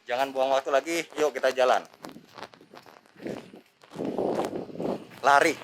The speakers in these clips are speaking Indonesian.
Jangan buang waktu lagi, yuk kita jalan. Lari.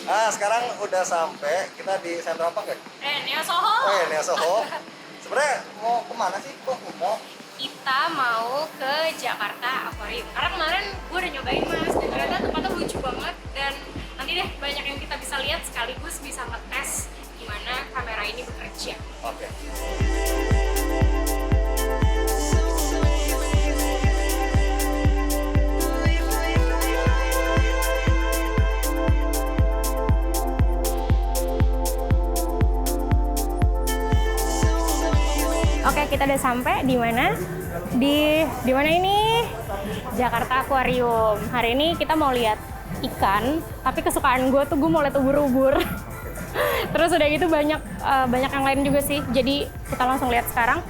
Nah, sekarang udah sampai kita di Central Park ya? Neo Soho. Oh ya, Neo Soho. Sebenarnya mau kemana sih? Kok mau? Kita mau ke Jakarta Aquarium. Karena kemarin gue udah nyobain mas, dan ternyata tempatnya lucu banget. Dan nanti deh banyak yang kita bisa lihat sekaligus bisa ngetes gimana kamera ini bekerja. Oke. Oke, kita udah sampai di mana? Di mana ini? Jakarta Aquarium. Hari ini kita mau lihat ikan, tapi kesukaan gue tuh gue mau lihat ubur-ubur. Terus udah gitu banyak yang lain juga sih. Jadi kita langsung lihat sekarang.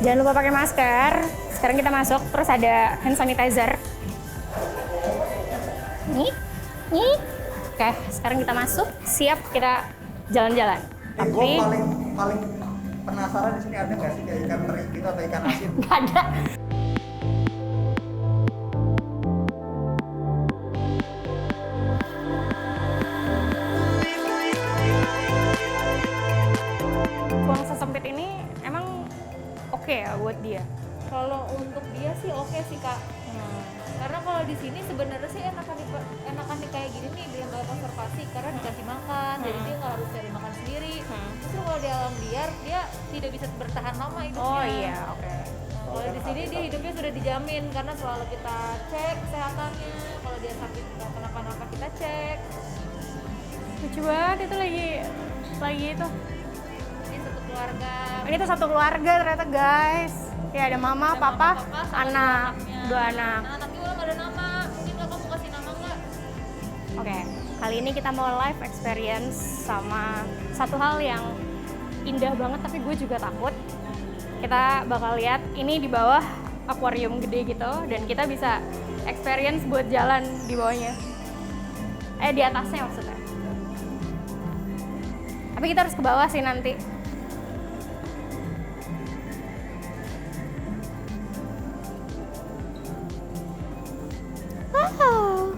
Jangan lupa pakai masker. Sekarang kita masuk, terus ada hand sanitizer. Nih. Oke, sekarang kita masuk. Siap kita jalan-jalan. Gue paling penasaran di sini ada nggak sih kayak ikan teri gitu atau ikan asin? Nggak ada. Ruang sesempit ini emang oke ya buat dia. Kalau untuk dia sih oke sih kak. Karena kalau di sini sebenarnya sih enakan nih kayak gini nih bilang gak konservasi karena dikasih makan, jadi dia nggak harus cari makan sendiri. Terus kalau di alam liar dia tidak bisa bertahan lama hidupnya. Oh iya, oke. Nah, kalau di sini dia hidupnya sudah dijamin karena selalu kita cek kesehatannya. Kalau dia sakit nggak kenapa-napa kita cek. Lucu banget itu lagi itu. Ini satu keluarga. Ini tuh satu keluarga ternyata guys. Ya ada mama, Ada papa, mama, papa, sama anak, anaknya. dua anak. Nah tapi udah nggak ada nama. Mungkin kamu kasih nama nggak? Oke, kali ini kita mau live experience sama satu hal yang indah banget tapi gue juga takut. Kita bakal lihat ini di bawah akuarium gede gitu dan kita bisa experience buat jalan di bawahnya. Di atasnya maksudnya. Tapi kita harus ke bawah sih nanti. Wow.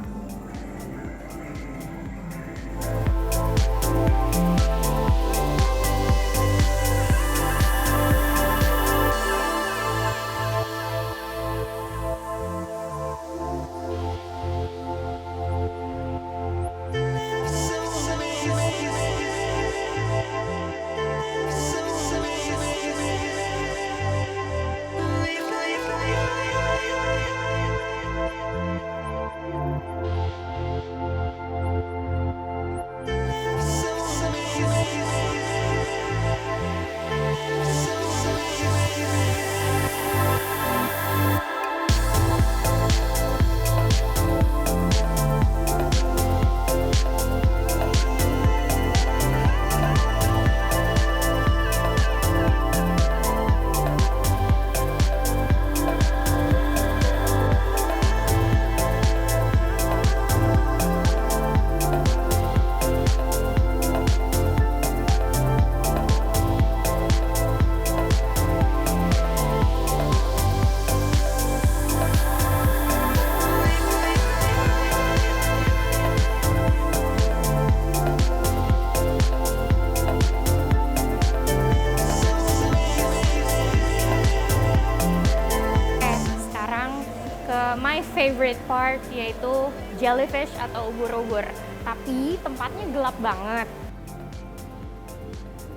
My favorite part yaitu jellyfish atau ubur-ubur, tapi tempatnya gelap banget.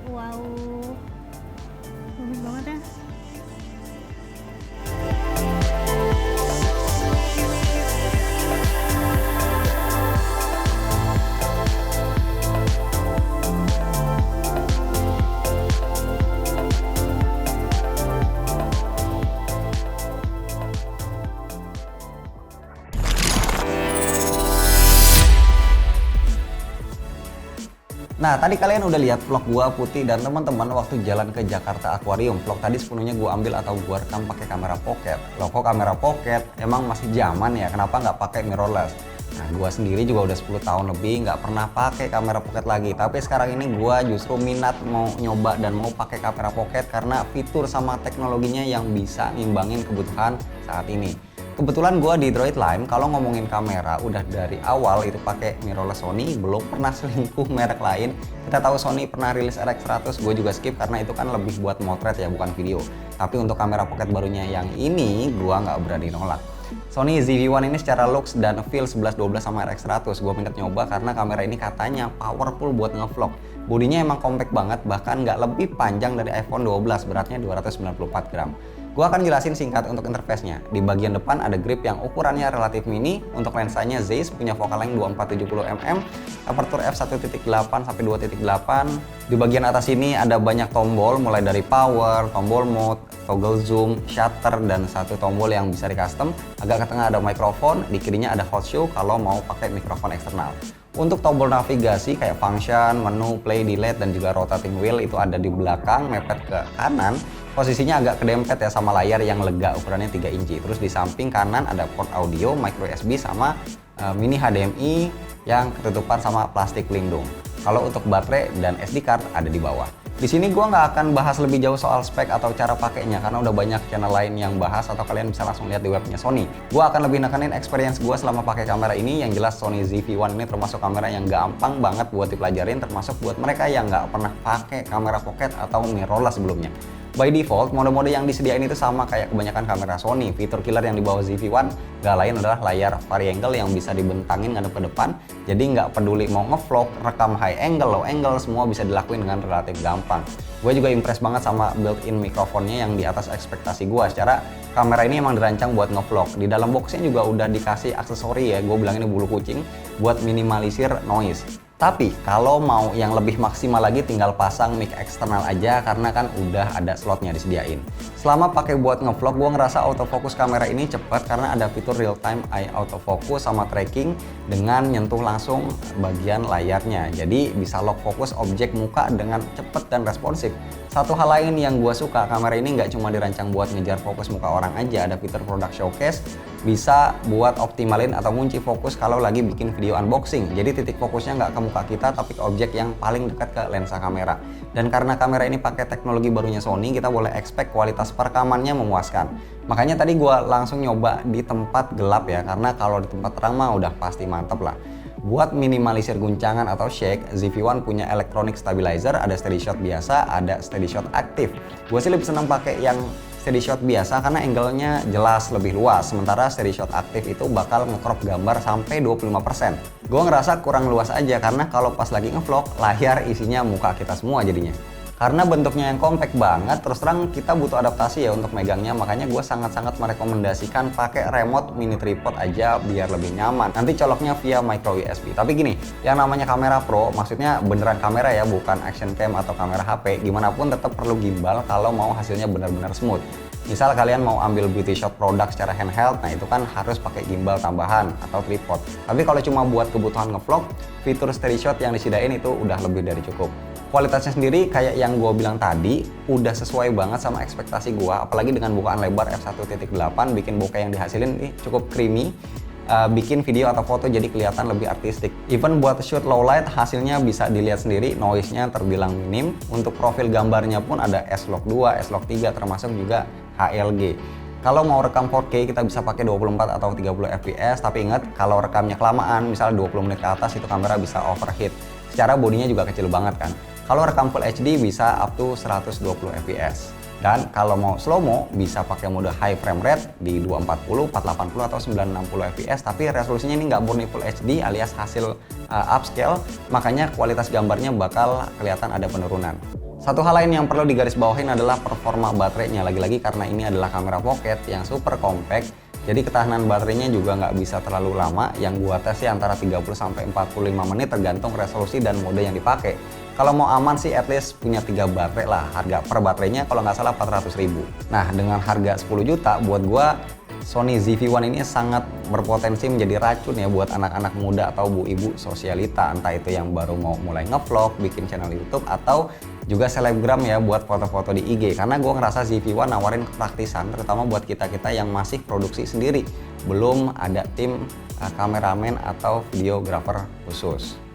Wow, bagus banget ya. Nah, tadi kalian udah lihat vlog gua Putih dan teman-teman waktu jalan ke Jakarta Aquarium. Vlog tadi sepenuhnya gua ambil atau gua rekam pakai kamera pocket. Loh, kok kamera pocket? Emang masih zaman ya, kenapa nggak pakai mirrorless? Nah, gua sendiri juga udah 10 tahun lebih nggak pernah pakai kamera pocket lagi. Tapi sekarang ini gua justru minat mau nyoba dan mau pakai kamera pocket karena fitur sama teknologinya yang bisa ngimbangin kebutuhan saat ini. Kebetulan gue di Droid Lime kalau ngomongin kamera udah dari awal itu pakai mirrorless Sony, belum pernah selingkuh merek lain. Kita tahu Sony pernah rilis RX100, gue juga skip karena itu kan lebih buat motret ya, bukan video. Tapi untuk kamera pocket barunya yang ini gue nggak berani nolak. Sony ZV-1 ini secara looks dan feel 11-12 sama RX100. Gue minta nyoba karena kamera ini katanya powerful buat ngevlog. Bodinya emang compact banget, bahkan nggak lebih panjang dari iPhone 12, beratnya 294 gram. Gua akan jelasin singkat untuk interface-nya. Di bagian depan ada grip yang ukurannya relatif mini. Untuk lensanya Zeiss punya focal length 2470 mm, aperture f1.8 sampai 2.8. Di bagian atas ini ada banyak tombol mulai dari power, tombol mode, toggle zoom, shutter, dan satu tombol yang bisa di custom. Agak ke tengah ada mikrofon, di kirinya ada hot shoe kalau mau pakai mikrofon eksternal. Untuk tombol navigasi kayak function, menu, play, delete, dan juga rotating wheel itu ada di belakang, mepet ke kanan. Posisinya agak kedempet ya sama layar yang lega ukurannya 3 inci. Terus di samping kanan ada port audio, micro USB, sama mini HDMI yang ketutupan sama plastik pelindung. Kalau untuk baterai dan SD card ada di bawah. Di sini gua nggak akan bahas lebih jauh soal spek atau cara pakainya karena udah banyak channel lain yang bahas atau kalian bisa langsung lihat di webnya Sony. Gua akan lebih nekanin experience gua selama pakai kamera ini. Yang jelas Sony ZV-1 ini termasuk kamera yang gampang banget buat dipelajarin, termasuk buat mereka yang nggak pernah pakai kamera pocket atau mirrorless sebelumnya. By default, mode-mode yang disediain itu sama kayak kebanyakan kamera Sony. Fitur killer yang dibawa ZV-1 gak lain adalah layar variangle yang bisa dibentangin ngadep ke depan. Jadi nggak peduli mau ngevlog, rekam high angle, low angle, semua bisa dilakuin dengan relatif gampang. Gue juga impress banget sama built-in mikrofonnya yang di atas ekspektasi gue. Secara kamera ini emang dirancang buat ngevlog. Di dalam boxnya juga udah dikasih aksesori ya, gue bilang ini bulu kucing, buat minimalisir noise. Tapi kalau mau yang lebih maksimal lagi tinggal pasang mic eksternal aja karena kan udah ada slotnya disediain. Selama pakai buat ngevlog, gue ngerasa autofocus kamera ini cepat karena ada fitur real time eye autofocus sama tracking dengan nyentuh langsung bagian layarnya. Jadi bisa lock fokus objek muka dengan cepat dan responsif. Satu hal lain yang gue suka, kamera ini nggak cuma dirancang buat ngejar fokus muka orang aja, ada fitur product showcase, bisa buat optimalin atau ngunci fokus kalau lagi bikin video unboxing. Jadi titik fokusnya nggak ke muka kita tapi ke objek yang paling dekat ke lensa kamera. Dan karena kamera ini pakai teknologi barunya Sony, kita boleh expect kualitas perekamannya memuaskan. Makanya tadi gue langsung nyoba di tempat gelap ya, karena kalau di tempat terang mah udah pasti mantep lah. Buat minimalisir guncangan atau shake, ZV-1 punya electronic stabilizer, ada steady shot biasa, ada steady shot aktif. Gue sih lebih seneng pakai yang steady shot biasa karena angle-nya jelas lebih luas, sementara steady shot aktif itu bakal nge-crop gambar sampai 25%. Gue ngerasa kurang luas aja karena kalau pas lagi ngevlog, layar isinya muka kita semua jadinya. Karena bentuknya yang compact banget, terus terang kita butuh adaptasi ya untuk megangnya, makanya gue sangat-sangat merekomendasikan pakai remote mini tripod aja biar lebih nyaman. Nanti coloknya via micro USB. Tapi gini, yang namanya kamera pro, maksudnya beneran kamera ya, bukan action cam atau kamera HP, gimana pun tetap perlu gimbal kalau mau hasilnya benar-benar smooth. Misal kalian mau ambil beauty shot produk secara handheld, nah itu kan harus pakai gimbal tambahan atau tripod. Tapi kalau cuma buat kebutuhan ngevlog, fitur steady shot yang disediain itu udah lebih dari cukup. Kualitasnya sendiri kayak yang gue bilang tadi, udah sesuai banget sama ekspektasi gue, apalagi dengan bukaan lebar f1.8 bikin bokeh yang dihasilin ini cukup creamy, bikin video atau foto jadi kelihatan lebih artistik. Even buat shoot low light hasilnya bisa dilihat sendiri, noise-nya terbilang minim. Untuk profil gambarnya pun ada S-Log 2, S-Log 3 termasuk juga HLG. Kalau mau rekam 4K kita bisa pakai 24 atau 30 fps, tapi ingat kalau rekamnya kelamaan, misalnya 20 menit ke atas itu kamera bisa overheat. Secara bodinya juga kecil banget kan. Kalau rekam Full HD bisa up to 120 fps. Dan kalau mau slow-mo bisa pakai mode high frame rate di 240, 480 atau 960 fps, tapi resolusinya ini nggak murni Full HD alias hasil upscale, makanya kualitas gambarnya bakal kelihatan ada penurunan. Satu hal lain yang perlu digarisbawahin adalah performa baterainya, lagi-lagi karena ini adalah kamera pocket yang super compact, jadi ketahanan baterainya juga nggak bisa terlalu lama. Yang gua tes sih antara 30-45 menit tergantung resolusi dan mode yang dipakai. Kalau mau aman sih at least punya 3 baterai lah. Harga per baterainya kalau nggak salah 400.000. Nah dengan harga 10 juta buat gua Sony ZV-1 ini sangat berpotensi menjadi racun ya buat anak-anak muda atau bu ibu sosialita, entah itu yang baru mau mulai ngevlog, bikin channel YouTube, atau juga selebgram ya buat foto-foto di IG. Karena gue ngerasa ZV-1 nawarin kepraktisan terutama buat kita-kita yang masih produksi sendiri, belum ada tim kameramen atau videografer khusus.